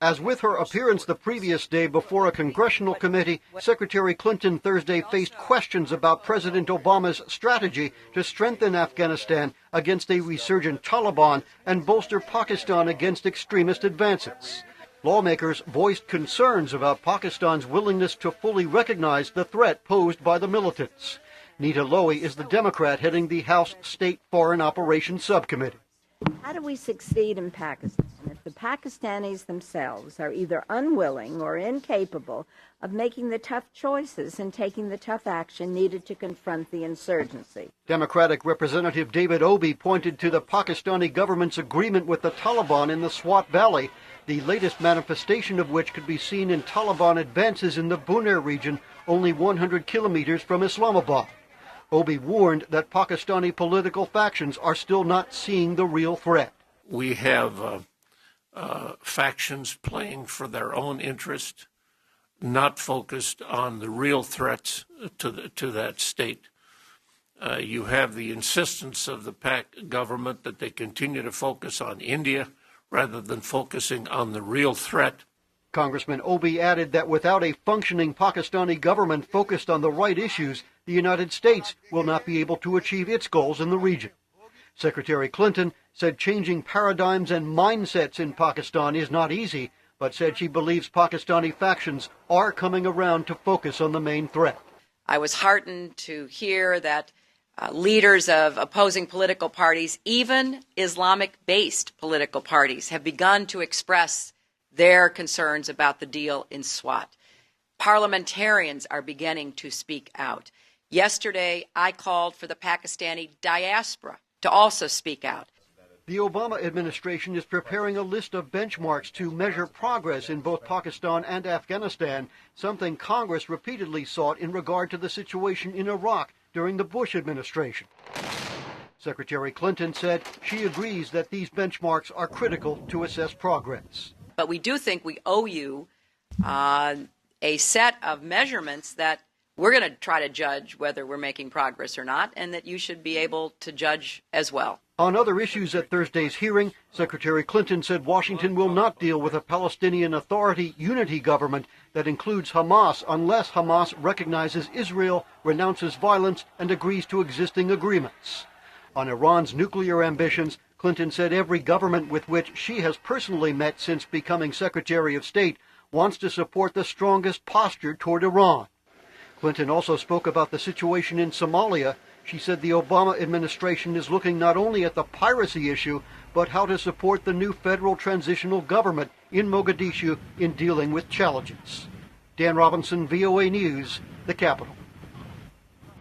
As with her appearance the previous day before a congressional committee, Secretary Clinton Thursday faced questions about President Obama's strategy to strengthen Afghanistan against a resurgent Taliban and bolster Pakistan against extremist advances. Lawmakers voiced concerns about Pakistan's willingness to fully recognize the threat posed by the militants. Nita Lowy is the Democrat heading the House State Foreign Operations Subcommittee. How do we succeed in Pakistan if the Pakistanis themselves are either unwilling or incapable of making the tough choices and taking the tough action needed to confront the insurgency? Democratic Representative David Obi pointed to the Pakistani government's agreement with the Taliban in the Swat Valley, the latest manifestation of which could be seen in Taliban advances in the Buner region, only 100 kilometers from Islamabad. Obi warned that Pakistani political factions are still not seeing the real threat. We have factions playing for their own interest, not focused on the real threats to that state. You have the insistence of the Pak government that they continue to focus on India rather than focusing on the real threat. Congressman Obi added that without a functioning Pakistani government focused on the right issues, the United States will not be able to achieve its goals in the region. Secretary Clinton said changing paradigms and mindsets in Pakistan is not easy, but said she believes Pakistani factions are coming around to focus on the main threat. I was heartened to hear that leaders of opposing political parties, even Islamic-based political parties, have begun to express their concerns about the deal in Swat. Parliamentarians are beginning to speak out. Yesterday, I called for the Pakistani diaspora to also speak out. The Obama administration is preparing a list of benchmarks to measure progress in both Pakistan and Afghanistan, something Congress repeatedly sought in regard to the situation in Iraq during the Bush administration. Secretary Clinton said she agrees that these benchmarks are critical to assess progress. But we do think we owe you a set of measurements that we're going to try to judge whether we're making progress or not, and that you should be able to judge as well. On other issues at Thursday's hearing, Secretary Clinton said Washington will not deal with a Palestinian Authority unity government that includes Hamas unless Hamas recognizes Israel, renounces violence, and agrees to existing agreements. On Iran's nuclear ambitions, Clinton said every government with which she has personally met since becoming Secretary of State wants to support the strongest posture toward Iran. Clinton also spoke about the situation in Somalia. She said the Obama administration is looking not only at the piracy issue, but how to support the new federal transitional government in Mogadishu in dealing with challenges. Dan Robinson, VOA News, the Capitol.